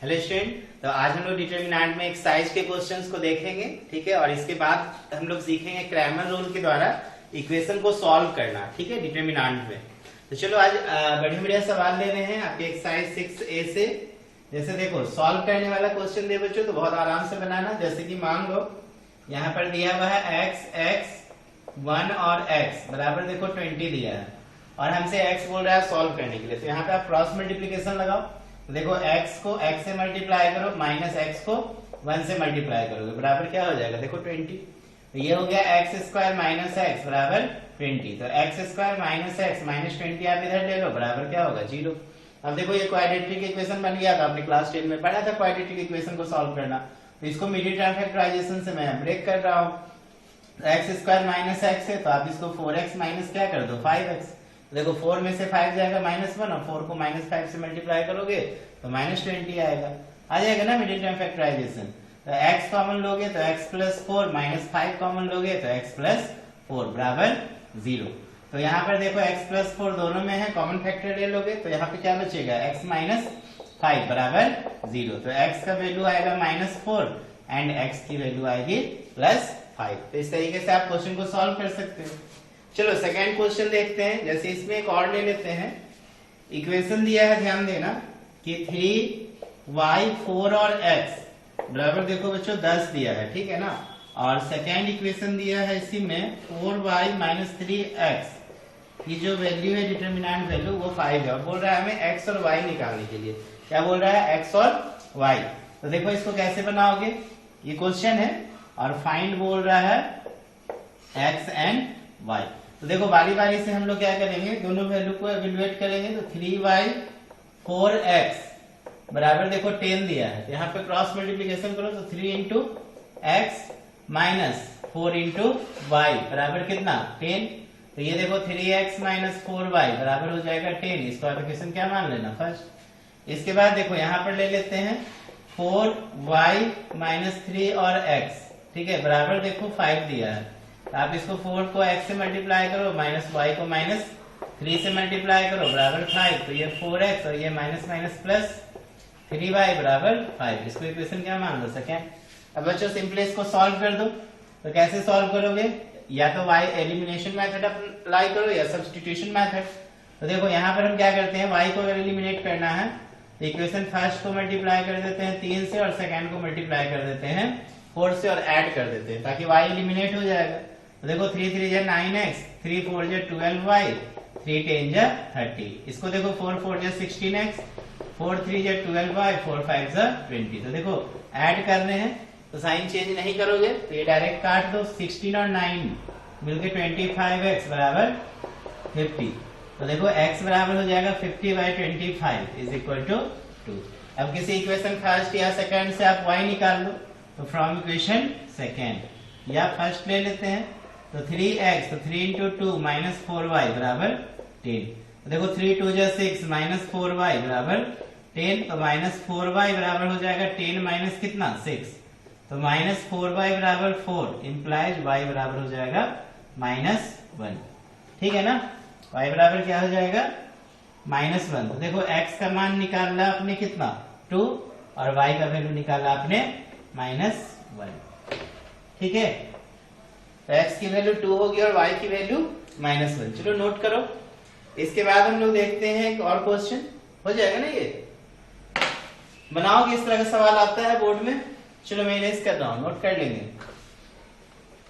Hello student, तो आज हम लोग डिटरमिनेंट में एक्सरसाइज के क्वेश्चंस को देखेंगे। ठीक है, और इसके बाद हम लोग सीखेंगे क्रैमर रूल के द्वारा इक्वेशन को सॉल्व करना। ठीक है, डिटरमिनेंट में। तो चलो आज बढ़िया बढ़िया सवाल ले रहे हैं आपके एक्सरसाइज 6A से। जैसे देखो, सॉल्व करने वाला क्वेश्चन दे बच्चों तो बहुत आराम से बनाना। जैसे कि मान लो यहाँ पर दिया हुआ है x 1 और x बराबर देखो 20 दिया है, और हमसे x बोल रहा है सॉल्व करने के लिए। तो यहाँ पे आप क्रॉस मल्टीप्लीकेशन लगाओ। तो देखो x को x से मल्टीप्लाई करो, माइनस x को 1 से मल्टीप्लाई करोगे, बराबर क्या हो जाएगा देखो 20। तो ये हो गया x स्क्वायर माइनस x बराबर 20। तो x square minus x minus 20 आप इधर ले लो, बराबर क्या होगा 0। अब देखो ये क्वाड्रेटिक इक्वेशन बन गया था, आपने क्लास 10 में पढ़ा था क्वाड्रेटिक इक्वेशन को सॉल्व करना। तो इसको मिडिल टर्म फैक्टराइजेशन से मैं ब्रेक कर रहा हूँ। एक्स स्क्वायर माइनस एक्स है, तो आप इसको 4x माइनस क्या कर दो 5x। देखो 4 में से 5 जाएगा -1, और 4 को -5 से मल्टीप्लाई करोगे तो -20 आएगा। आ जाएगा ना मिडिल टर्म फैक्टराइजेशन। तो x कॉमन लोगे तो x प्लस 4, -5 कॉमन लोगे तो x प्लस 4 बराबर 0। तो यहाँ पर देखो x प्लस 4 दोनों में है, कॉमन फैक्टर ले लोगे तो यहाँ पे क्या बचेगा x माइनस 5 बराबर 0। तो x का वैल्यू आएगा -4 एंड x की वैल्यू आएगी +5। तो इस तरीके से आप क्वेश्चन को सॉल्व कर सकते हो। चलो सेकंड क्वेश्चन देखते हैं। जैसे इसमें एक और ले लेते हैं। इक्वेशन दिया है, ध्यान देना कि 3y 4 और x बराबर देखो बच्चों 10 दिया है, ठीक है ना। और सेकंड इक्वेशन दिया है इसी में 4y माइनस 3x की जो वैल्यू है डिटरमिनेंट वैल्यू वो 5 है, और बोल रहा है हमें x और y निकालने के लिए। क्या बोल रहा है x और y। तो देखो इसको कैसे बनाओगे, ये क्वेश्चन है और फाइंड बोल रहा है x एंड y। तो देखो बारी बारी से हम लोग क्या करेंगे, दोनों वैल्यू को एवेल्युएट करेंगे। तो 3y 4x बराबर देखो 10 दिया है, तो यहाँ पे क्रॉस मल्टीप्लीकेशन करो तो 3 into X minus 4 into Y बराबर कितना 10। तो ये देखो 3x माइनस 4y बराबर हो जाएगा 10। इसको एप्लीकेशन क्या मान लेना फर्स्ट। इसके बाद देखो यहाँ पर ले लेते हैं 4y माइनस 3 और x, ठीक है, बराबर देखो 5 दिया है। तो आप इसको 4 को x से मल्टीप्लाई करो, माइनस y को माइनस 3 से मल्टीप्लाई करो, बराबर 5। तो ये 4x और ये माइनस माइनस प्लस 3y बराबर 5। इसको इक्वेशन क्या मान लो सेकेंड। अब बच्चों सिंपली इसको सॉल्व कर दो। तो कैसे सॉल्व करोगे, या तो y एलिमिनेशन मेथड अप्लाई करो या सब्स्टिट्यूशन मेथड। तो देखो यहाँ पर हम क्या करते हैं, y को अगर एलिमिनेट करना है तो इक्वेशन फर्स्ट को मल्टीप्लाई कर देते हैं 3 से, और सेकेंड को मल्टीप्लाई कर देते हैं 4 से, और ऐड कर देते हैं ताकि y एलिमिनेट हो जाएगा। तो देखो 3 3 जा 9x, 3 4 जा 12y, 3 10 जा 30। इसको देखो 4 4 जा 16x, 4 3 जा 12y, 4 5 जा 20। तो देखो ऐड करने हैं तो साइन चेंज नहीं करोगे तो ये डायरेक्ट काट दो। 16 और 9 मिलके 25x बराबर 50। तो देखो x बराबर हो जाएगा 50/25 इज इक्वल टू 2। अब किसी इक्वेशन फर्स्ट या सेकंड से आप y निकाल लो। तो फ्रॉम इक्वेशन सेकंड या फर्स्ट ले लेते हैं। तो 3x, तो 3 इंटू 2 माइनस 4y बराबर 10। तो देखो 3 2 जा 6 माइनस 4y बराबर 10। तो माइनस 4y बराबर हो जाएगा 10 माइनस कितना 6। तो माइनस 4y बराबर 4 इंप्लाइज y बराबर हो जाएगा -1, ठीक है ना। y बराबर क्या हो जाएगा -1। तो देखो x का मान निकालना आपने कितना 2, और y का वैल्यू निकाला आपने -1, ठीक है। तो x की वैल्यू 2 होगी और y की वैल्यू -1। चलो नोट करो। इसके बाद हम लोग देखते हैं एक और क्वेश्चन, हो जाएगा ना ये। बनाओगे इस तरह का सवाल आता है बोर्ड में। चलो मैं इरेज कर रहा हूं, नोट कर लेंगे।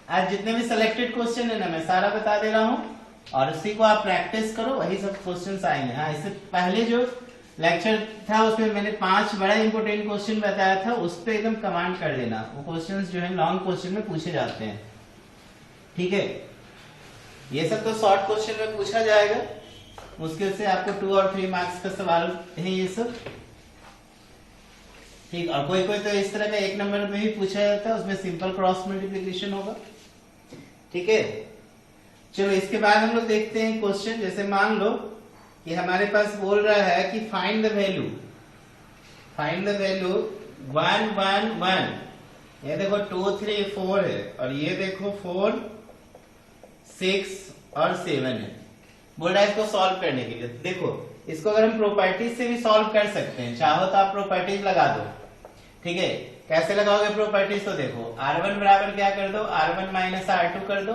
आज जितने भी सिलेक्टेड क्वेश्चन है ना मैं सारा बता दे रहा हूं, और उसी को आप प्रैक्टिस करो, वही सब क्वेश्चंस आएंगे। हाँ, इससे पहले जो लेक्चर था उसमें मैंने 5 बड़ा इंपोर्टेंट क्वेश्चन बताया था, उस पर एकदम कमांड कर लेना। वो क्वेश्चंस जो है लॉन्ग क्वेश्चन में पूछे जाते हैं, ठीक है। ये सब तो शॉर्ट क्वेश्चन में पूछा जाएगा, मुश्किल से आपको 2 और 3 मार्क्स का सवाल है ये सब, ठीक। और कोई कोई तो इस तरह का 1 नंबर में भी पूछा जाता है, उसमें सिंपल क्रॉस मल्टीप्लिकेशन होगा, ठीक है। चलो इसके बाद हम लोग देखते हैं क्वेश्चन। जैसे मान लो कि हमारे पास बोल रहा है कि फाइंड द वैल्यू 1 1 1। ये देखो 2 3 4 है, और ये देखो 4 6 और 7 है। बोल रहा है इसको सॉल्व करने के लिए। देखो इसको अगर हम प्रॉपर्टीज से भी सॉल्व कर सकते हैं, चाहो तो आप प्रॉपर्टीज लगा दो, ठीक है। कैसे लगाओगे प्रॉपर्टीज? तो देखो R1 बराबर क्या कर दो, R1 माइनस R2 कर दो,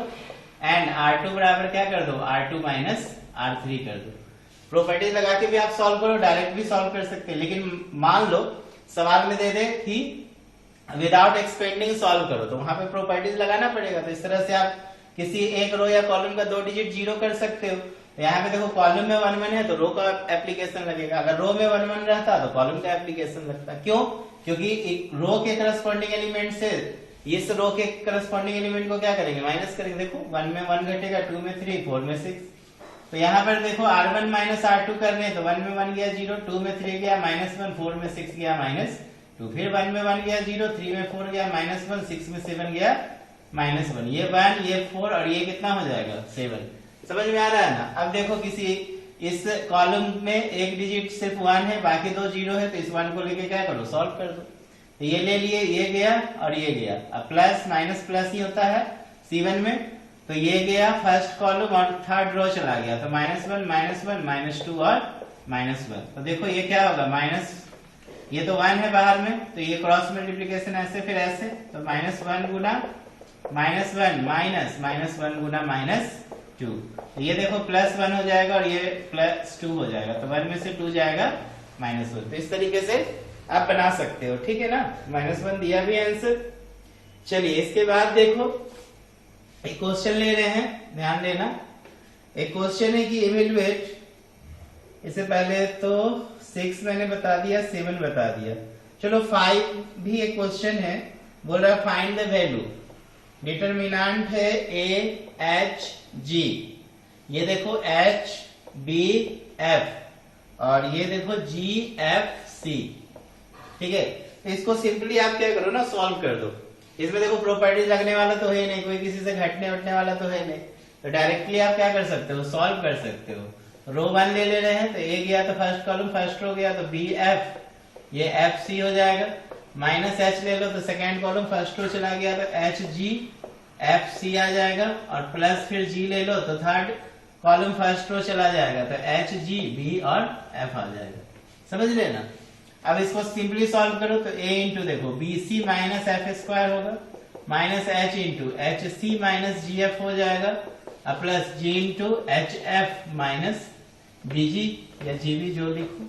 एंड R2 बराबर क्या कर दो, R2 माइनस R3 कर दो। प्रॉपर्टीज लगा के भी आप सॉल्व करो, डायरेक्ट भी सॉल्व कर सकते हैं, लेकिन मान लो सवाल में दे दे कि विदाउट एक्सपेंडिंग सॉल्व करो, तो वहां पे प्रॉपर्टीज लगाना पड़ेगा। तो इस तरह से आप किसी एक रो या कॉलम का 2 डिजिट जीरो कर सकते हो। तो यहाँ पे देखो कॉलम में 1 1 है तो रो का एप्लीकेशन लगेगा, अगर रो में 1 1 रहता तो कॉलम का एप्लीकेशन लगता। क्यों? क्योंकि रो के करस्पॉन्डिंग एलिमेंट से इस रो के करस्पॉन्डिंग एलिमेंट को क्या करेंगे, माइनस करेंगे। देखो 1 में 1 घटेगा, 2 में 3, 4 में 6। तो यहाँ पर देखो R1 माइनस R2 करने, तो 1 में 1 गया 0, 2 में 3 गया -1, 4 में 6 गया -2, फिर 1 में 1 गया 0, 3 में 4 गया -1, 6 में 7 गया -1। ये 1, ये 4 और ये कितना हो जाएगा 7। समझ में आ रहा है ना? अब देखो किसी इस कॉलम में एक डिजिट सिर्फ 1 है, बाकी 2 0 है, तो इस 1 को लेके क्या करो, सॉल्व कर दो। तो ये ले लिए, ये गया और ये गया। अब प्लस माइनस प्लस ही होता है C1 में, तो ये गया फर्स्ट कॉलम और थर्ड रो चला गया, तो -1 -2 और -1। तो देखो ये क्या होगा, माइनस, ये तो 1 है बाहर में, तो ये क्रॉस मल्टीप्लीकेशन ऐसे फिर ऐसे, तो -1 गुना -1 माइनस -1 गुना -2। तो ये देखो +1 हो जाएगा और ये +2 हो जाएगा, तो 1 में से 2 जाएगा -1। तो इस तरीके से आप बना सकते हो, ठीक है ना। -1 दिया भी आंसर। चलिए इसके बाद देखो एक क्वेश्चन ले रहे हैं, ध्यान देना। एक क्वेश्चन है कि इवेल्युएट, इससे पहले तो 6 मैंने बता दिया, 7 बता दिया, चलो 5 भी एक क्वेश्चन है। बोल रहा है फाइंड द वैल्यू, डिटरमिनेंट है AHG, ये देखो HBF और ये देखो GFC, ठीक है। तो इसको सिंपली आप क्या करो ना, सॉल्व कर दो। इसमें देखो प्रॉपर्टीज लगने वाला तो है नहीं, कोई किसी से घटने उठने वाला तो है नहीं, तो डायरेक्टली आप क्या कर सकते हो, सॉल्व कर सकते हो। रो 1 ले रहे हैं, तो A गया तो फर्स्ट कॉलम फर्स्ट रो गया, तो BF, ये FC हो जाएगा। -H ले लो तो सेकेंड कॉलम फर्स्ट रो चला गया, तो HGFC आ जाएगा, और प्लस फिर G ले लो तो थर्ड कॉलम फर्स्ट रो चला जाएगा, तो HGB और F आ जाएगा। समझ लेना। अब इसको सिंपली सॉल्व करो, तो A इंटू देखो BC माइनस F² होगा, minus H into HC minus GF हो जाएगा, और plus G into HF minus BG या GB जो लिखो,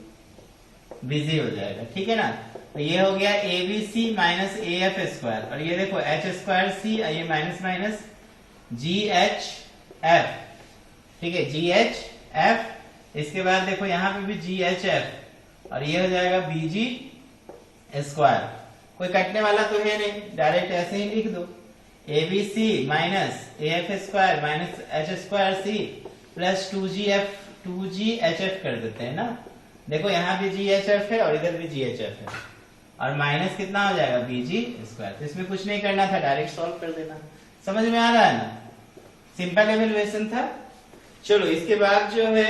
BG हो जाएगा, ठीक है ना। तो ये हो गया ABC माइनस AF², और ये देखो H²C, ये माइनस माइनस GHF, ठीक है, GHF। इसके बाद देखो यहाँ पे भी GHF, और ये हो जाएगा BG²। कोई कटने वाला तो है नहीं, डायरेक्ट ऐसे ही लिख दो, ABC minus AF² minus H²C plus 2GHF कर देते हैं ना। देखो यहाँ भी GHF है और इधर भी GHF है, और माइनस कितना हो जाएगा BG²। तो इसमें कुछ नहीं करना था, डायरेक्ट सॉल्व कर देना। समझ में आ रहा है ना, सिंपल एवेल्युएशन था। चलो इसके बाद जो है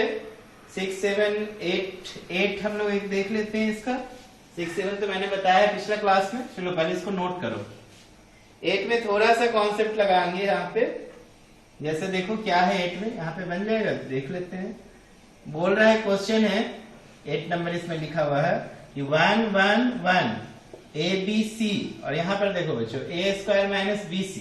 6 7 8 हम लोग एक देख लेते हैं। इसका 6 7 तो मैंने बताया पिछला क्लास में, चलो पहले इसको नोट करो। 8 में थोड़ा सा कॉन्सेप्ट लगाएंगे यहाँ पे, जैसे देखो क्या है 8 में, यहाँ पे बन जाएगा, देख लेते हैं। बोल रहा है क्वेश्चन है 8 नंबर इसमें लिखा हुआ है कि 1 1 1 ABC, और यहाँ पर देखो बच्चों A² माइनस BC,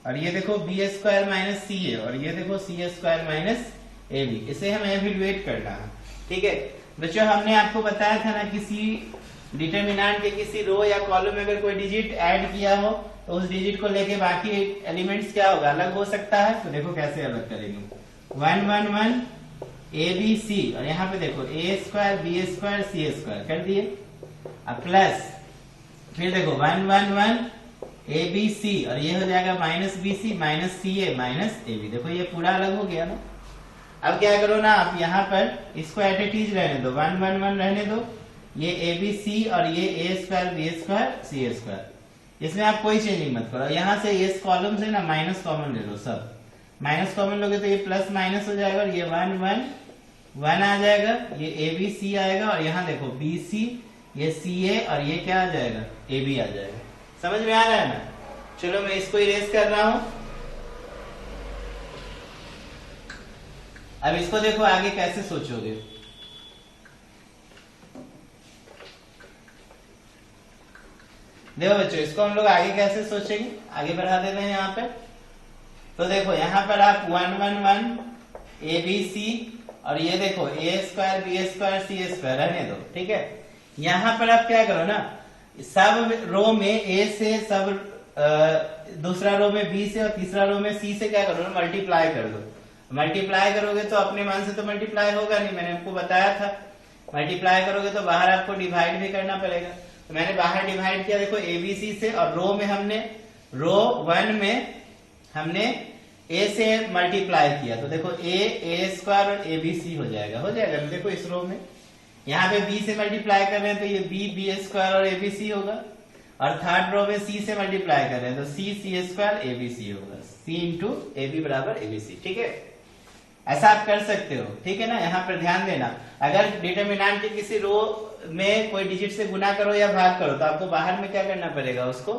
और ये देखो B² माइनस CA, और ये देखो C² माइनस AB। इसे हमें एवेल्युएट करना है, ठीक है बच्चों। हमने आपको बताया था ना, किसी डिटरमिनेंट के किसी रो या कॉलम में अगर कोई डिजिट ऐड किया हो तो उस डिजिट को लेके बाकी एलिमेंट्स क्या होगा, अलग हो सकता है। तो देखो कैसे अलग करेंगे, 1 1 1 ABC, और यहाँ पे देखो A² B² C² कर दिए, अब प्लस फिर देखो 1 1 1 ABC, और ये हो जाएगा minus BC minus CA minus AB। देखो ये पूरा अलग हो गया ना। अब क्या करो ना, आप यहाँ पर इसको एट ए टीज रहने दो, 1 1 1 रहने दो, ये ABC और ये A² B² C², इसमें आप कोई चेंजिंग मत करो। यहाँ से इस कॉलम से ना माइनस कॉमन ले लो, सब माइनस कॉमन लोगे तो ये प्लस माइनस हो जाएगा, और ये 1 1 1 आ जाएगा, ये ABC आएगा, और यहाँ देखो BC, ये CA, और ये क्या आ जाएगा AB आ जाएगा। समझ में आ रहा है ना। चलो मैं इसको इरेज कर रहा हूं। अब इसको देखो आगे कैसे सोचोगे। देखो बच्चों, इसको हम लोग आगे कैसे सोचेंगे, आगे बढ़ा देते हैं यहाँ पे। तो देखो यहाँ पर आप 1 1 1 ए बी सी और ये देखो ए square B square C square रहने दो, ठीक है। यहाँ पर आप क्या करो ना, सब रो में ए से, सब दूसरा रो में बी से और तीसरा रो में सी से क्या करो ना, मल्टीप्लाई कर दो। मल्टीप्लाई करोगे तो अपने मान से तो मल्टीप्लाई होगा नहीं, मैंने आपको बताया था। मल्टीप्लाई करोगे तो बाहर आपको डिवाइड भी करना पड़ेगा। तो मैंने बाहर डिवाइड किया देखो एबीसी से, और रो में हमने रो 1 में हमने ए से मल्टीप्लाई किया, तो देखो ए स्क्वायर और ए बी सी हो जाएगा देखो इस रो में। यहाँ पे बी से मल्टीप्लाई कर रहे हैं तो ये बी स्क्वायर और ए बी सी होगा, और थर्ड रो में सी से मल्टीप्लाई कर रहे हैं तो सी स्क्वायर ए बी सी होगा, सी इंटू ए बी बराबर ए बी सी, ठीक है। ऐसा आप कर सकते हो, ठीक है ना। यहाँ पर ध्यान देना, अगर डिटर्मिनेंट के किसी रो में कोई डिजिट से गुना करो या भाग करो तो आपको बाहर में क्या करना पड़ेगा, उसको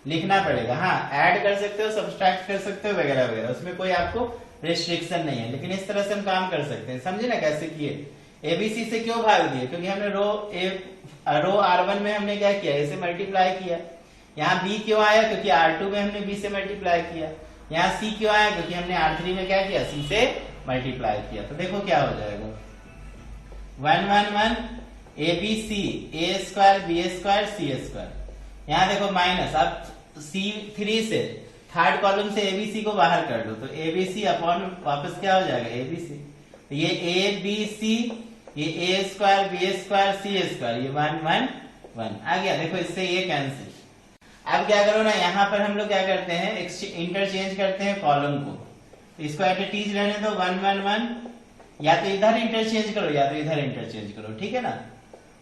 लिखना पड़ेगा। हाँ, ऐड कर सकते हो, सब्सट्रैक्ट कर सकते हो वगैरह वगैरह, उसमें कोई आपको रिस्ट्रिक्शन नहीं है। लेकिन इस तरह से हम काम कर सकते हैं, समझे ना कैसे किए। एबीसी से क्यों भाग दिए, क्योंकि हमने रो R1 में हमने क्या किया, ए से मल्टीप्लाई किया। यहाँ बी क्यों आया, क्योंकि R2 में हमने बी से मल्टीप्लाई किया। यहाँ सी क्यों आया, क्योंकि हमने R3 में क्या किया, सी से मल्टीप्लाई किया। तो देखो क्या हो जाएगा, 1 1 1 A B C A square B square C square. यहाँ देखो माइनस, अब C3 से थर्ड कॉलम से एबीसी को बाहर कर दो तो एबीसी अपॉन वापस क्या हो जाएगा, एबीसी। तो ये ए बी सी, ये ए square B square C square, ये 1 1 1 आ गया। देखो इससे ये कैंसिल। अब क्या करो ना, यहाँ पर हम लोग क्या करते हैं, इंटरचेंज करते हैं कॉलम को। तो इसको एट ए टीज रहने दो 1 1 1, या तो इधर इंटरचेंज करो या तो इधर इंटरचेंज करो, ठीक है ना।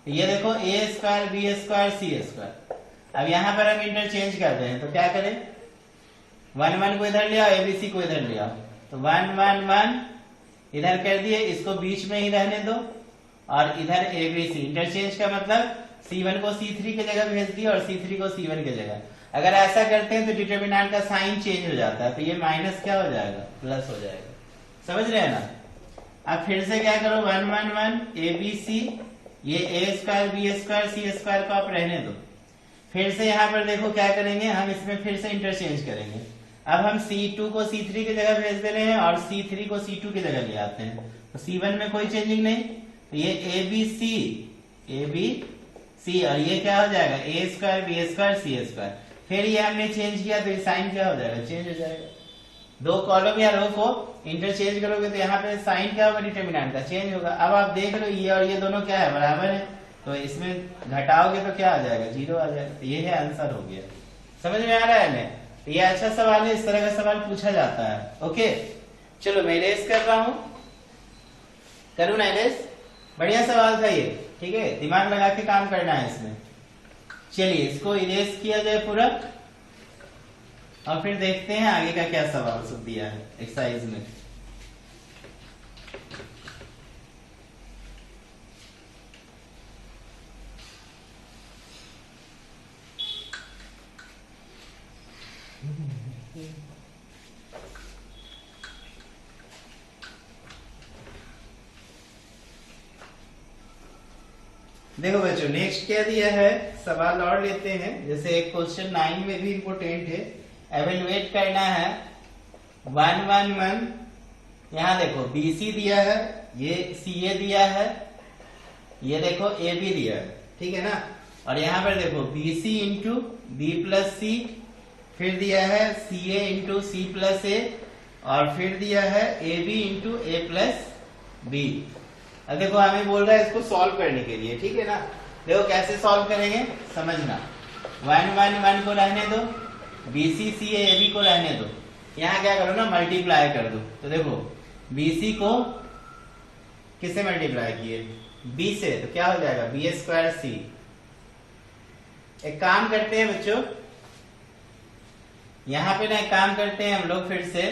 तो ये देखो ए square B square C square. अब यहाँ पर हम इंटरचेंज करते हैं तो क्या करें, 1 1 को इधर ले आओ, एबीसी को इधर ले आओ, तो 1 1 1 इधर कर दिए, इसको बीच में ही रहने दो, और इधर एबीसी। इंटरचेंज का मतलब C1 को C3 की जगह भेज दिया और C3 को C1 की जगह। अगर ऐसा करते हैं तो डिटर्मिनेंट का साइन चेंज हो जाता है, तो ये माइनस क्या हो जाएगा, प्लस हो जाएगा। समझ रहे हैं ना। अब फिर से क्या करो, 1 1 1 ए बी सी, ये ए square B square C square को आप रहने दो। फिर से यहाँ पर देखो क्या करेंगे, हम इसमें फिर से इंटरचेंज करेंगे। अब हम C2 को C3 की जगह भेज दे रहे हैं और C3 को C2 की जगह ले आते हैं, तो C1 में कोई चेंजिंग नहीं। तो ये ए बी सी और ये क्या हो जाएगा, ए square B square C square. फिर ये हमने चेंज किया तो ये साइन क्या हो जाएगा, चेंज हो जाएगा। दो कॉलम या रो को इंटरचेंज करोगे तो यहाँ पे साइन क्या होगा, डिटर्मिनेंट का चेंज होगा। अब आप देख लो ये और ये दोनों क्या है, बराबर है, तो इसमें घटाओगे तो क्या आ जाएगा, 0 आ जाएगा। तो ये है आंसर हो गया। समझ में आ रहा है ना। तो ये अच्छा सवाल है, इस तरह का सवाल पूछा जाता है। ओके चलो मैं इरेज कर रहा हूं, करूँ ना इरेज। बढ़िया सवाल था ये, ठीक है, दिमाग लगा के काम करना है इसमें। चलिए इसको इरेज किया जाए पूरा, और फिर देखते हैं आगे का क्या सवाल सब दिया है एक्सरसाइज में। देखो बच्चों नेक्स्ट क्या दिया है, सवाल और लेते हैं। जैसे एक क्वेश्चन 9 में भी इंपोर्टेंट है, एवेलुएट करना है 1 1 1। यहाँ देखो BC दिया है, ये CA दिया है, ये देखो AB दिया है, ठीक है ना। और यहाँ पर देखो BC into B plus C, फिर दिया है CA into C plus A, और फिर दिया है AB into A plus B। अब देखो हमें बोल रहा है इसको सॉल्व करने के लिए, ठीक है ना। देखो कैसे सॉल्व करेंगे समझना। 1 1 1 को रहने दो, BC CA AB को रहने दो। यहाँ क्या करो ना, मल्टीप्लाई कर दो। तो देखो BC को किससे मल्टीप्लाई किए, B से, तो क्या हो जाएगा B स्क्वायर C। एक काम करते हैं बच्चों, यहाँ पे ना एक काम करते हैं हम लोग, फिर से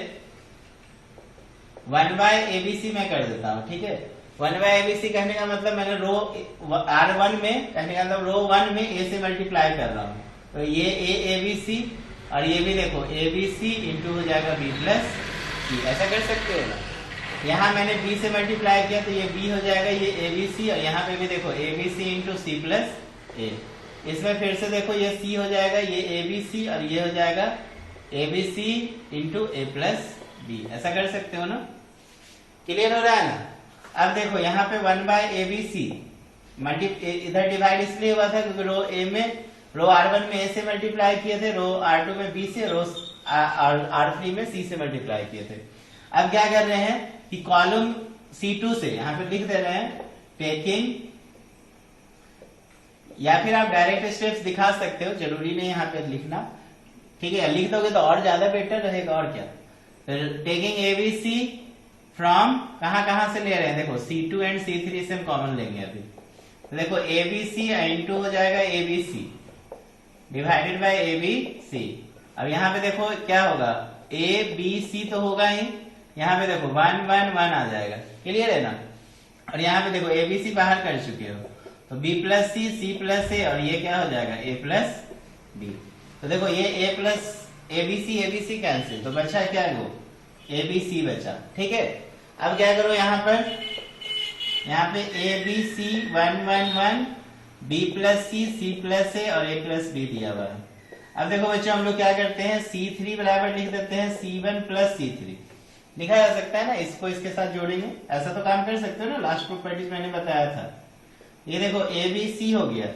1 बाय ABC में कर देता हूँ, ठीक है। 1 बाय ABC कहने का मतलब मैंने रो R1 में, कहने का मतलब रो 1 में A से मल्टीप्लाई कर रहा हूँ। तो ये ABC और ये भी देखो ABC इंटू हो जाएगा B प्लस C। ऐसा कर सकते हो ना। यहाँ मैंने B से मल्टीप्लाई किया तो ये B हो जाएगा, ये ABC, और यहाँ पे भी देखो ABC into C plus A। इसमें फिर से देखो ये सी हो जाएगा, ये ए बी सी, और ये हो जाएगा A B C into A plus B. ऐसा कर सकते हो ना? क्लियर हो रहा है ना? अब देखो यहाँ पे 1 बाय ए बी सी इधर डिवाइड इसलिए हुआ था क्योंकि रो ए में, रो R1 में ए से मल्टीप्लाई किए थे, रो R2 में बी से, रो R3 में सी से मल्टीप्लाई किए थे। अब क्या कर रहे हैं कि कॉलम C2 से यहाँ पे लिख दे रहे हैं टेकिंग, या फिर आप डायरेक्ट स्टेप्स दिखा सकते हो, जरूरी नहीं यहाँ पे लिखना, ठीक है? लिख दोगे तो और ज्यादा बेटर रहेगा। और क्या, taking A B C from कहां से ले रहे हैं, देखो C2 एंड C3 से हम कॉमन लेंगे अभी। तो देखो ए बी सी इंटू हो जाएगा A B C divided by A B C. अब यहाँ पे देखो क्या होगा, ए बी सी तो होगा ही, यहाँ पे देखो 1 1 1 आ जाएगा। क्लियर है ना? और यहाँ पे देखो ए बी सी बाहर कर चुके हो, तो B plus C plus A, और ये क्या हो जाएगा ए प्लस बी। तो देखो ये A plus A B C cancel, तो बचा क्या है वो ए बी सी बचा। ठीक है, अब क्या करो यहाँ पर, यहाँ पे A B C 1 1 1 B plus C plus A और ए प्लस बी दिया हुआ है। अब देखो बच्चों हम लोग क्या करते हैं, C3 बराबर लिख देते हैं C1 प्लस C3, लिखा जा सकता है ना, इसको इसके साथ जोड़ेंगे, ऐसा तो काम कर सकते हो ना, लास्ट प्रॉपर्टीज मैंने बताया था। ये देखो ए बी सी हो गया,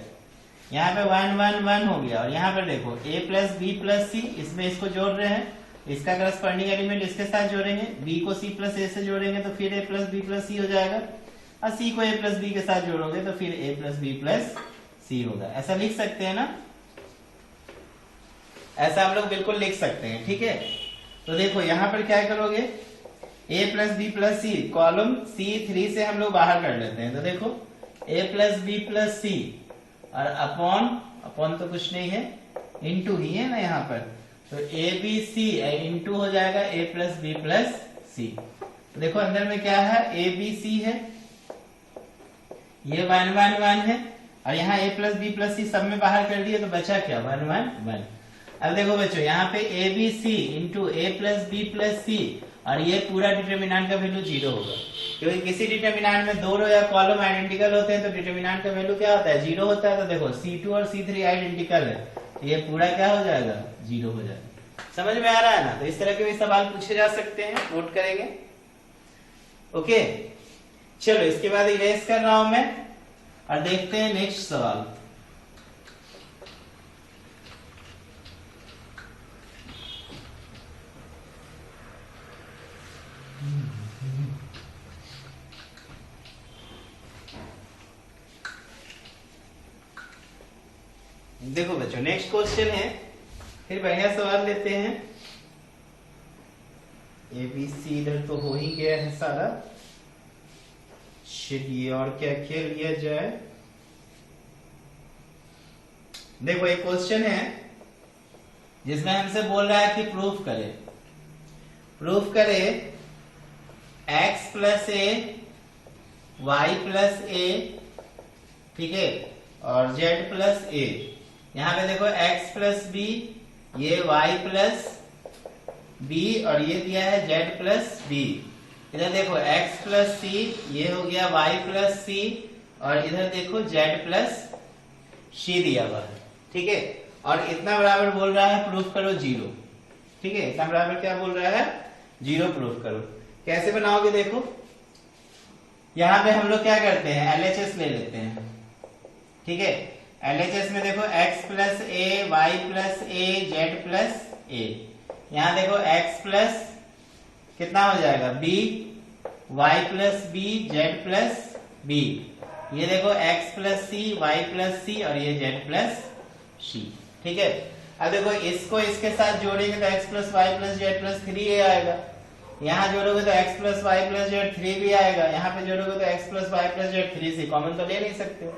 यहाँ पे 1 1 1 हो गया, और यहाँ पर देखो a प्लस बी प्लस सी, इसमें इसको जोड़ रहे हैं, इसका करस्पॉन्डिंग एलिमेंट इसके साथ जोड़ेंगे, b को c प्लस ए से जोड़ेंगे तो फिर a प्लस बी प्लस सी हो जाएगा, और c को a प्लस बी के साथ जोड़ोगे तो फिर a प्लस बी प्लस सी होगा। ऐसा लिख सकते हैं ना, ऐसा हम लोग बिल्कुल लिख सकते हैं। ठीक है, तो देखो यहाँ पर क्या करोगे, a plus B plus C column C3 से हम लोग बाहर कर लेते हैं, तो देखो a plus B plus C और अपॉन तो कुछ नहीं है, इनटू ही है ना यहाँ पर, तो ए बी सी इनटू हो जाएगा a प्लस बी प्लस सी। तो देखो अंदर में क्या है, ए बी सी है, ये 1 1 1 है, और यहाँ a प्लस बी प्लस सी सब में बाहर कर दिए तो बचा क्या 1 1 1। अब देखो बच्चों यहाँ पे A B C into A plus B plus C, और ये पूरा डिटर्मिनेंट का वैल्यू 0 होगा, क्योंकि किसी डिटर्मिनेंट में दो रो या कॉलम आइडेंटिकल होते हैं तो डिटर्मिनेंट का वैल्यू क्या होता है 0 होता है। तो देखो C2 और C3 आइडेंटिकल है, तो ये पूरा क्या हो जाएगा 0 हो जाएगा। समझ में आ रहा है ना? तो इस तरह के भी सवाल पूछे जा सकते हैं, नोट करेंगे। ओके चलो, इसके बाद इरेज कर रहा हूं मैं और देखते हैं नेक्स्ट सवाल। देखो बच्चों नेक्स्ट क्वेश्चन है, फिर बढ़िया सवाल लेते हैं। ए बी सी इधर तो हो ही गया है सारा, चलिए और क्या क्या लिया जाए। देखो एक क्वेश्चन है जिसमें हमसे बोल रहा है कि प्रूफ करे x plus A Y plus ए, ठीक है, और z प्लस ए। यहाँ पे देखो x प्लस बी, ये y प्लस बी, और ये दिया है z प्लस बी। इधर देखो x प्लस सी, ये हो गया y प्लस सी, और इधर देखो z प्लस सी दिया हुआ है। ठीक है, और इतना बराबर बोल रहा है प्रूफ करो 0। ठीक है, इतना बराबर क्या बोल रहा है 0 प्रूफ करो। कैसे बनाओगे, देखो यहाँ पे हम लोग क्या करते हैं LHS ले लेते हैं। ठीक है, LHS में देखो x plus A Y plus A Z plus A, यहाँ देखो x प्लस कितना हो जाएगा b y plus B Z plus B, ये देखो x plus C Y plus C, और ये z प्लस सी। ठीक है, अब देखो इसको इसके साथ जोड़ेंगे तो x plus Y plus Z plus 3a आएगा, यहाँ जोड़ोगे तो x plus Y plus Z 3 भी आएगा, यहाँ पे जोड़ोगे तो x plus Y plus Z 3c, common तो ले नहीं सकते,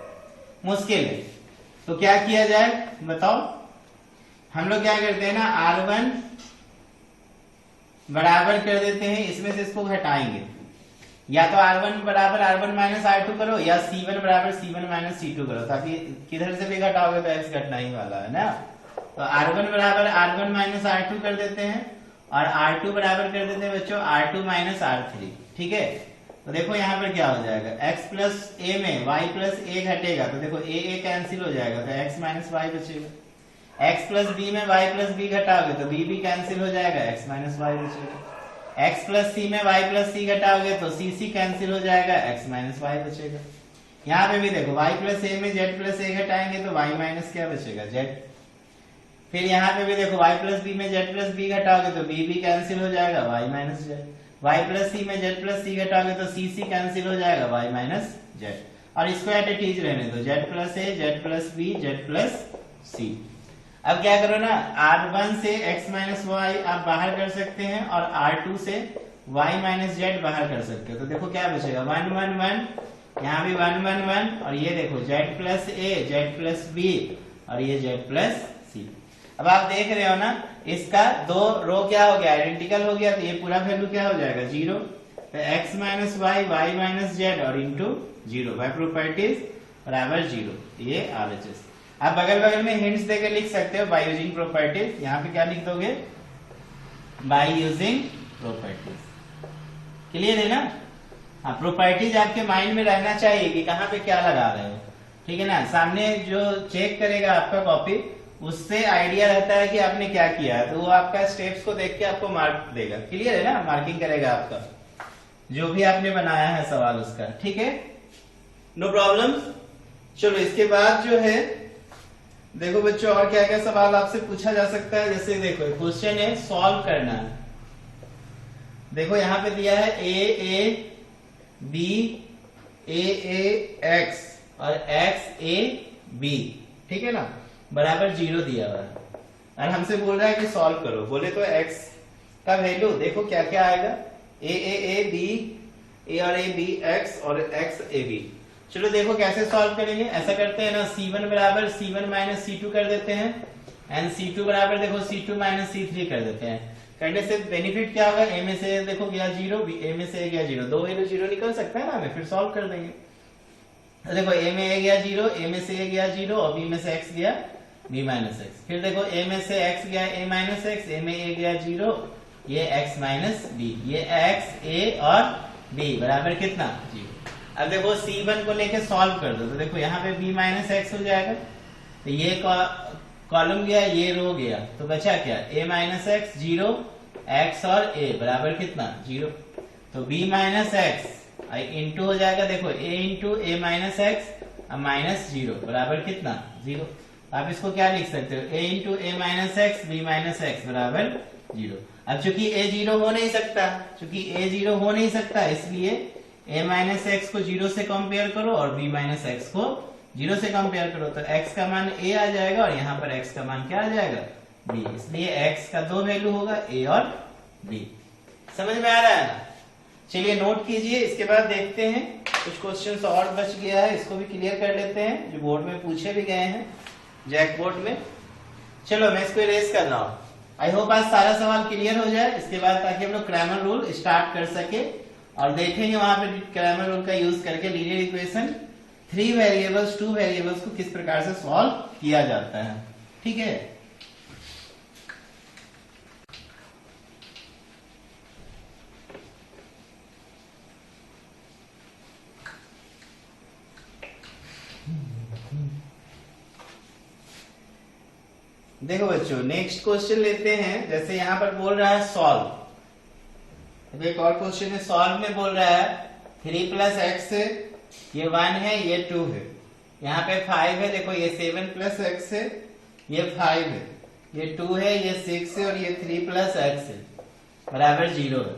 मुश्किल है। तो क्या किया जाए बताओ, हम लोग क्या करते हैं ना, R1 बराबर कर देते हैं, इसमें से इसको घटाएंगे, या तो R1 बराबर R1 माइनस R2 करो, या C1 बराबर C1 माइनस C2 करो, ताकि किधर से भी घटाओगे तो x घटना ही वाला है ना। तो R1 बराबर R1 माइनस R2 कर देते हैं, और R2 बराबर कर देते हैं बच्चों R2 माइनस R3। ठीक है, तो देखो यहाँ पर क्या हो जाएगा, x प्लस ए में y प्लस ए घटेगा तो देखो ए कैंसिल हो जाएगा तो x माइनस वाई बचेगा। x प्लस बी में y प्लस बी घटाओगे तो b भी कैंसिल हो जाएगा, x माइनस वाई बचेगा। x प्लस सी में y प्लस सी घटाओगे तो c c कैंसिल हो जाएगा, x माइनस वाई बचेगा। यहाँ पे भी देखो y प्लस ए में z प्लस ए घटाएंगे तो y माइनस क्या बचेगा, z। फिर यहाँ पे भी देखो y प्लस बी में z प्लस बी घटाओगे तो b भी कैंसिल हो जाएगा, y minus z। y plus C में z प्लस सी घटाओगे तो c c कैंसिल हो जाएगा, y माइनस z। और इसको एट ए टीज रहने दो, z plus A, z plus B, z plus C. अब क्या करो ना, r1 से x माइनस वाई आप बाहर कर सकते हैं और r2 से y माइनस z बाहर कर सकते हो। तो देखो क्या बचेगा, 1 1 1, यहाँ भी 1 1 1 और ये देखो z plus A, z plus B और ये z प्लस सी। अब आप देख रहे हो ना, इसका दो रो क्या हो गया, आइडेंटिकल हो गया, तो ये पूरा वैल्यू क्या हो जाएगा, 0। तो x minus Y, Y minus Z और इंटू 0 बाय प्रॉपर्टीज बराबर 0, ये RHS। आप बगल बगल में हिंट्स देकर लिख सकते हो, बाय यूजिंग प्रॉपर्टीज। यहाँ पे क्या लिख दोगे, बाय यूजिंग प्रॉपर्टीज। क्लियर है ना? हाँ, प्रॉपर्टीज आपके माइंड में रहना चाहिए कि कहाँ पे क्या लगा रहे हो, ठीक है ना। सामने जो चेक करेगा आपका कॉपी, उससे आइडिया रहता है कि आपने क्या किया है, तो वो आपका स्टेप्स को देख के आपको मार्क देगा। क्लियर है ना? मार्किंग करेगा आपका जो भी आपने बनाया है सवाल उसका, ठीक है, नो प्रॉब्लम। चलो इसके बाद जो है देखो बच्चों, और क्या क्या सवाल आपसे पूछा जा सकता है। जैसे देखो क्वेश्चन है सॉल्व करना है। देखो यहाँ पे दिया है a b a x और x a b, ठीक है ना, बराबर 0 दिया हुआ है और हमसे बोल रहा है कि सॉल्व करो। बोले तो x का वैल्यू देखो क्या क्या आएगा, a b, a और a b x और x a b। चलो देखो कैसे सॉल्व करेंगे। ऐसा करते हैं ना, c1 बराबर c1 माइनस c2 कर देते हैं एंड c2 बराबर देखो c2 माइनस c3 कर देते हैं। करने से बेनिफिट क्या होगा, a में से देखो गया 0, a में से गया 0, दो वैल्यू 0 निकल सकता है ना हमें, फिर सॉल्व कर देंगे। तो देखो a में a गया 0, a में से a गया 0 और b में से x गया b माइनस x। फिर देखो a में से x गया a माइनस x, a में a गया 0, ये x माइनस b, ये x a और b बराबर कितना 0। अब देखो c1 को लेके सॉल्व कर दो, तो देखो यहाँ पे b माइनस x हो जाएगा, तो ये कॉलम गया, ये रो गया, तो बचा क्या, a माइनस x 0, x और a बराबर कितना 0। तो b माइनस x इंटू हो जाएगा, देखो a into a minus x minus 0 बराबर कितना 0। आप इसको क्या लिख सकते हो, a into a minus x b minus x बराबर 0। अब चूंकि a 0 हो नहीं सकता, चूंकि a 0 हो नहीं सकता, इसलिए a माइनस x को 0 से कंपेयर करो और b माइनस x को 0 से कंपेयर करो, तो x का मान a आ जाएगा और यहाँ पर x का मान क्या आ जाएगा b। इसलिए x का दो वैल्यू होगा, a और b। समझ में आ रहा है ना? चलिए नोट कीजिए। इसके बाद देखते हैं कुछ क्वेश्चंस और बच गया है, इसको भी क्लियर कर लेते हैं जो बोर्ड में पूछे भी गए हैं जैक बोर्ड में। चलो मैं इसको इरेज कर रहा हूँ। आई होप आज सारा सवाल क्लियर हो जाए, इसके बाद ताकि हम लोग क्रैमर रूल स्टार्ट कर सके और देखेंगे वहां पे क्रैमर रूल का यूज करके लीनियर इक्वेशन 3 वेरिएबल्स 2 वेरिएबल्स को किस प्रकार से सॉल्व किया जाता है, ठीक है। देखो बच्चों नेक्स्ट क्वेश्चन लेते हैं। जैसे यहाँ पर बोल रहा है सॉल्व, एक और क्वेश्चन है सॉल्व में बोल रहा है 3 प्लस एक्स है, ये 1 है, ये 2 है, यहाँ पे 5 है, देखो ये 7 प्लस एक्स है, ये 5 है, ये 2 है, ये 6 है और ये 3 प्लस एक्स है बराबर 0 है,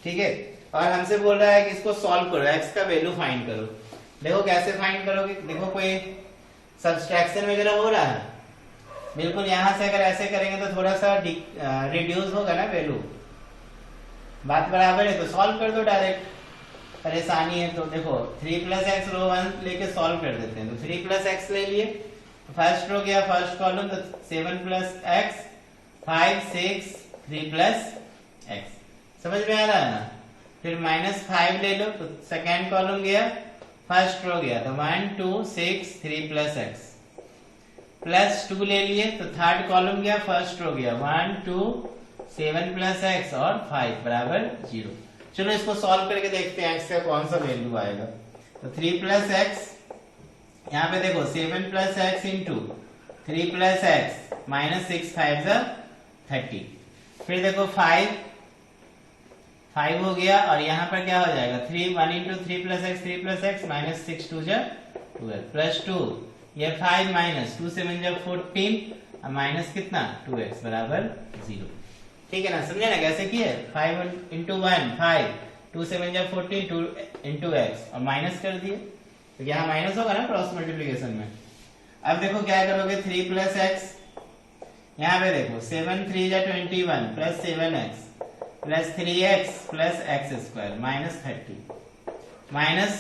ठीक है। और हमसे बोल रहा है कि इसको सॉल्व करो, एक्स का वैल्यू फाइंड करो। देखो कैसे फाइंड करोगे, देखो कोई सब्सट्रैक्शन वगैरह हो रहा है, बिल्कुल यहां से अगर ऐसे करेंगे तो थोड़ा सा रिड्यूस होगा ना वैल्यू, बात बराबर है, तो सॉल्व कर दो डायरेक्ट। परेशानी है तो देखो 3 प्लस एक्स रो 1 लेके सॉल्व कर देते हैं। तो 3 प्लस एक्स ले लिए, फर्स्ट रो गया फर्स्ट कॉलम, तो 7 प्लस एक्स 5 6 3 प्लस एक्स, समझ में आ रहा है ना। फिर -5 ले लो, तो सेकेंड कॉलम गया फर्स्ट रो गया, तो 1 2 6 3 प्लस एक्स, प्लस 2 ले लिए, तो थर्ड कॉलम गया फर्स्ट रो गया 1 2 7 प्लस एक्स और 5 बराबर 0। चलो इसको सॉल्व करके देखते हैं एक्स का कौन सा वैल्यू आएगा। तो 3 प्लस एक्स, यहाँ पे देखो 7 plus x into 3 plus x minus 6 5 जा 30। फिर देखो 5 हो गया और यहाँ पर क्या हो जाएगा 3 1 इंटू 3 प्लस एक्स माइनस 6 2 जा 12 प्लस 2 ये 5 माइनस 2 7 जा 14 माइनस कितना 2x बराबर 0। ठीक है ना, समझे ना कैसे किए। 5 इंटू 1 5 2 7 जा 14 2 इंटू एक्स और माइनस कर दिए, तो यहाँ माइनस होगा ना क्रॉस मल्टीप्लीकेशन में। अब देखो क्या करोगे 3 प्लस एक्स, यहाँ पे देखो 7 3 जा 21 plus 7x plus 3x plus x square minus 30 minus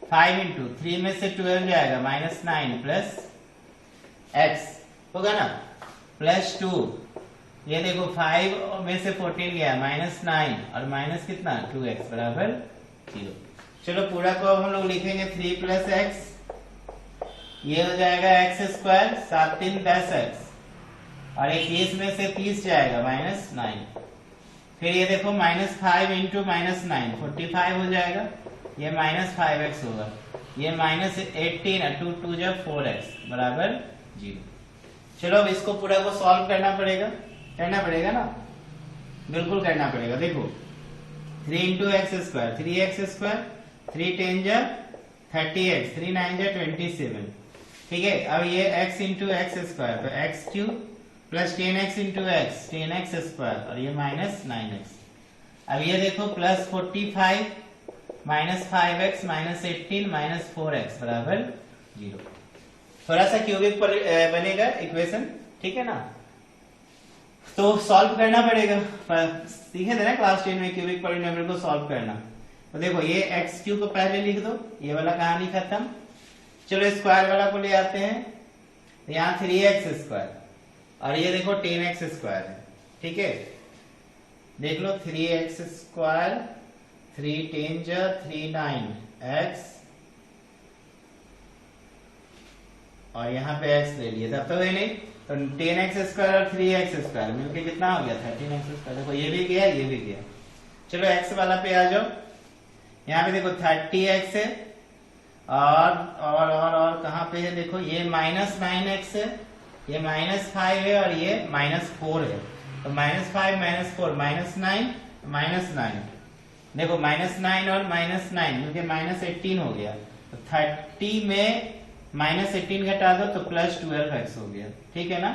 5 into 3 में से 12 जाएगा माइनस 9 प्लस x होगा ना प्लस 2, ये देखो 5 में से 14 गया माइनस 9 और माइनस कितना 2x बराबर 0। चलो पूरा को अब हम लोग लिखेंगे 3 प्लस एक्स, ये हो जाएगा एक्स स्क्वायर 7 3 10x और 21 में से 30 जाएगा माइनस 9। फिर ये देखो माइनस 5 इंटू माइनस 9 45 हो जाएगा, ये माइनस 5x होगा, ये माइनस 18 और 2 2 जा 4x बराबर 0। चलो अब इसको पूरा को सॉल्व करना पड़ेगा ना, बिल्कुल करना पड़ेगा। देखो 3 into x square 3x square 3 10 जा 30x 3 9 जा 27। ठीक है, अब ये x इंटू एक्स स्क्वायर तो x cube plus 10x into x 10x square और ये माइनस 9x। अब ये देखो plus 45 minus 5x minus 18 minus 4x बराबर 0। थोड़ा सा क्यूबिक पर बनेगा इक्वेशन, ठीक है ना, तो सॉल्व करना पड़ेगा। सीखे थे ना क्लास 10 में क्यूबिक पॉलिनोमियल को सॉल्व करना। तो देखो ये एक्स क्यूब को पहले लिख दो, ये वाला कहानी खत्म। चलो स्क्वायर वाला को ले आते हैं, तो यहाँ 3x स्क्वायर और ये देखो 10x स्क्वायर है। ठीक है, देख लो 3x स्क्वायर 3 10 जा 3 9x और यहाँ पे x ले लिए, तब तो है नहीं, तो 10x स्क्वायर और 3x स्क्वायर मिलके कितना हो गया 13x स्क्वायर। देखो ये भी गया ये भी गया। चलो x वाला पे आ जाओ, यहाँ पे देखो 30x है और कहाँ पे है, देखो ये माइनस 9x है, ये माइनस 5 है और ये माइनस 4 है। तो माइनस 5 माइनस 4 माइनस 9 माइनस 9, देखो माइनस 9 और माइनस 9 क्योंकि माइनस 18 हो गया, तो 30 में माइनस 18 घटा दो तो प्लस 12x हो गया। ठीक है ना,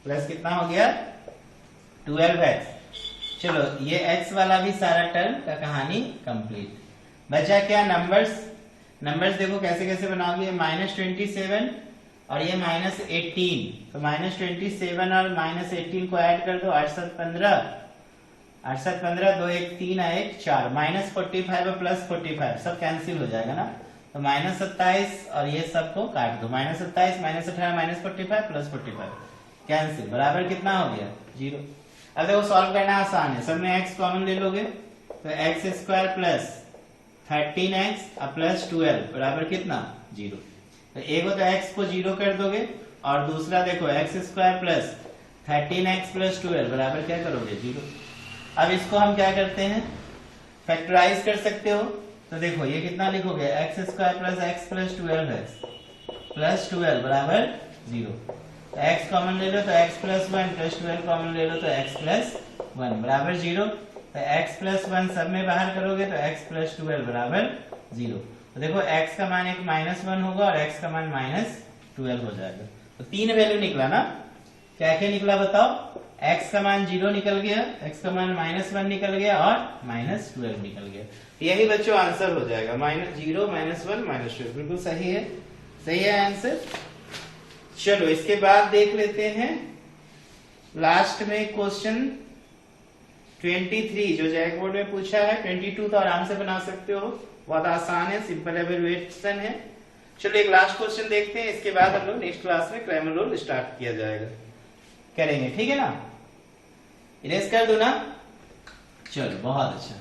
प्लस कितना हो गया 12x। चलो ये x वाला भी सारा टर्म का कहानी कंप्लीट। बचा क्या नंबर्स, नंबर्स देखो कैसे कैसे बनाओगे, माइनस 27 और ये माइनस 18, तो माइनस 27 और माइनस 18 को ऐड कर दो 8 7 15 8 7 15 2 1 3 1 4 माइनस 45 और प्लस 45 सब कैंसिल हो जाएगा ना, तो माइनस 27 और ये सबको काट दो, minus 27 minus 18 minus 45 plus 45 cancel बराबर कितना हो गया 0। अब देखो सॉल्व करना आसान है, सब में x कॉमन ले लोगे तो x square plus 13x plus 12 बराबर कितना 0। तो एक तो x को 0 कर दोगे और दूसरा देखो x square plus 13x plus 12 बराबर क्या करोगे 0। अब इसको हम क्या करते हैं फैक्टराइज कर सकते हो, तो देखो ये कितना लिखोगे x square plus x plus 12x plus 12 बराबर 0। तो x कॉमन ले लो तो x प्लस 1 प्लस 12 कॉमन ले लो तो x प्लस 1 बराबर 0। तो x प्लस 1 सब में बाहर करोगे तो x प्लस 12 बराबर 0। तो देखो x का मान एक माइनस 1 होगा और x का मान माइनस 12 हो जाएगा। तो 3 वैल्यू निकला ना, क्या क्या निकला बताओ, x का मान 0 निकल गया, x का मान माइनस 1 निकल गया और माइनस 12 निकल गया। यही बच्चों आंसर हो जाएगा, माइनस 0 माइनस 1 माइनस 12, बिल्कुल सही है, सही है आंसर। चलो इसके बाद देख लेते हैं लास्ट में क्वेश्चन 23 जो जैक बोर्ड में पूछा है। 22 तो आराम से बना सकते हो, बहुत आसान है, सिंपल एब्रिविएशन है। चलो एक लास्ट क्वेश्चन देखते हैं, इसके बाद हम लोग नेक्स्ट क्लास में क्रैमर रूल स्टार्ट किया जाएगा, करेंगे, ठीक है ना। इरेज कर दो ना, चलो बहुत अच्छा।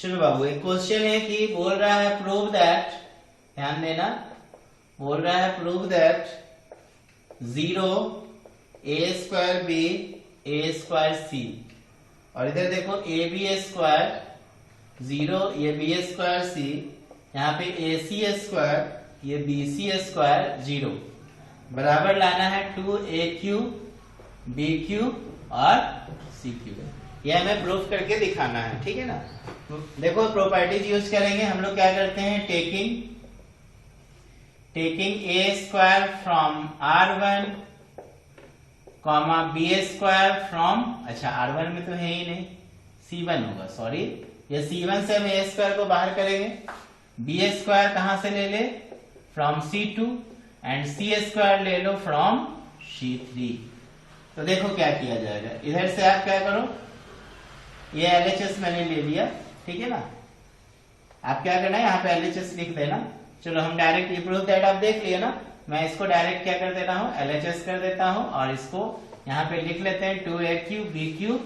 चलो बाबू, एक क्वेश्चन है कि बोल रहा है प्रूव दैट, ध्यान देना, बोल रहा है prove that 0 a square b a square c, और इधर देखो ए बी स्क्वायर 0 ये बी स्क्वायर c, यहाँ पे ए सी स्क्वायर ये बी सी स्क्वायर 0, बराबर लाना है 2aq bq और cq। यह हमें प्रूफ करके दिखाना है, ठीक है ना। देखो प्रॉपर्टीज यूज करेंगे हम लोग। क्या करते हैं, taking A square from r1 comma B square from, अच्छा r1 में तो है ही नहीं, c1 होगा, सॉरी, ये c1 से हम a स्क्वायर को बाहर करेंगे, बी स्क्वायर कहां से ले ले, from c2, and c square ले लो फ्रॉम c3। तो देखो क्या किया जाएगा, इधर से आप क्या करो, ये LHS मैंने ले लिया, ठीक है ना। आप क्या करना है, यहाँ पे LHS लिख देना। चलो हम डायरेक्ट ये प्रूफ दैट आप देख लिया ना, मैं इसको डायरेक्ट क्या कर देता हूँ, LHS कर देता हूँ, और इसको यहाँ पे लिख लेते हैं 2aq bq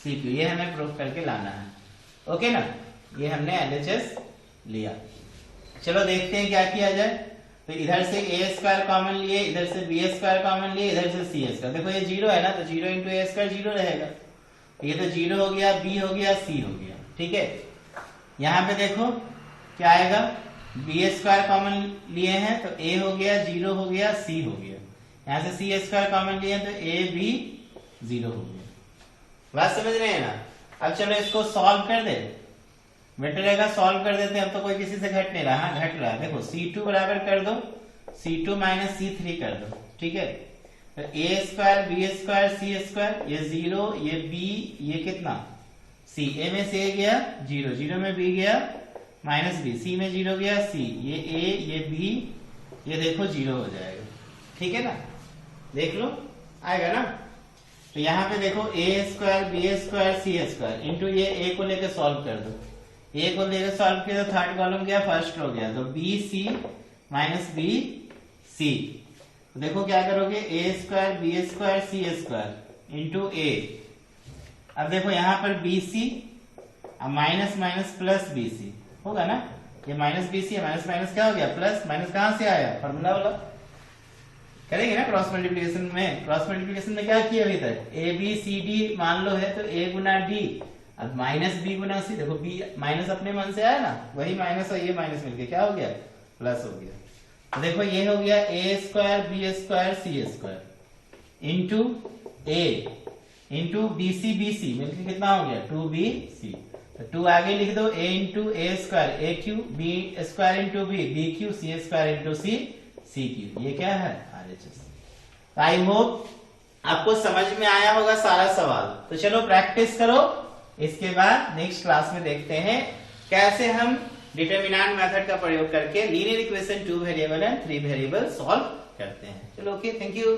cq। ये हमें प्रूफ करके लाना है, ओके ना। ये हमने LHS लिया। चलो देखते हैं क्या किया जाए। तो इधर से a स्क्वायर कॉमन लिए, इधर से b स्क्वायर कॉमन लिए, इधर से c स्क्वायर, देखो ये 0 है ना, तो 0 इंटू a स्क्वायर 0 रहेगा, ये तो 0 हो गया, b हो गया, c हो गया, ठीक है। यहाँ पे देखो क्या आएगा, बी स्क्वायर कॉमन लिए हैं तो a हो गया, 0 हो गया, c हो गया, यहाँ से c स्क्वायर कॉमन लिए हैं तो a b 0 हो गया। बात समझ रहे हैं ना। अब चलो इसको सॉल्व कर दे, बेटर रहेगा सॉल्व कर देते हैं, अब तो कोई किसी से घट नहीं रहा, हाँ घट रहा है, देखो c2 बराबर कर दो, c2 माइनस c3 कर दो, ठीक है। तो a square B square C square, ये 0, ये b, ये कितना c, a में से a गया 0, 0 में b गया माइनस b, c में 0 गया c, ये a, ये b, ये देखो 0 हो जाएगा, ठीक है ना। देख लो आएगा ना। तो यहाँ पे देखो a square B square C square into ये a को लेकर सॉल्व कर दो, a को लेकर सॉल्व किया तो थर्ड कॉलम गया, फर्स्ट हो गया, तो B C minus B C. तो देखो क्या करोगे, a square B square C square into a। अब देखो यहाँ पर बी सी, अब minus minus plus B C होगा ना, ये minus B C, minus minus क्या हो गया प्लस, माइनस कहां से आया, फॉर्मूला वाला करेंगे ना क्रॉस मल्टीप्लिकेशन में। क्रॉस मल्टीप्लिकेशन में क्या किया अभी तक, ए बी सी डी मान लो है तो a गुना डी, अब माइनस बी गुना सी, देखो बी माइनस अपने मन से आया ना, वही माइनस और ये माइनस मिलके क्या हो गया, प्लस हो गया। तो देखो ये हो गया ए square B square C square into ए इंटू बी सी मिलकर कितना हो गया 2bc। तो 2 आगे लिख दो, a into A square A cube, B square into B cube, C square into C cube. ये क्या है RHS। आई होप आपको समझ में आया होगा सारा सवाल। तो चलो प्रैक्टिस करो, इसके बाद नेक्स्ट क्लास में देखते हैं कैसे हम डिटरमिनेंट मेथड का प्रयोग करके linear equation 2 variable and 3 variable solve करते हैं। चलो ओके, थैंक यू।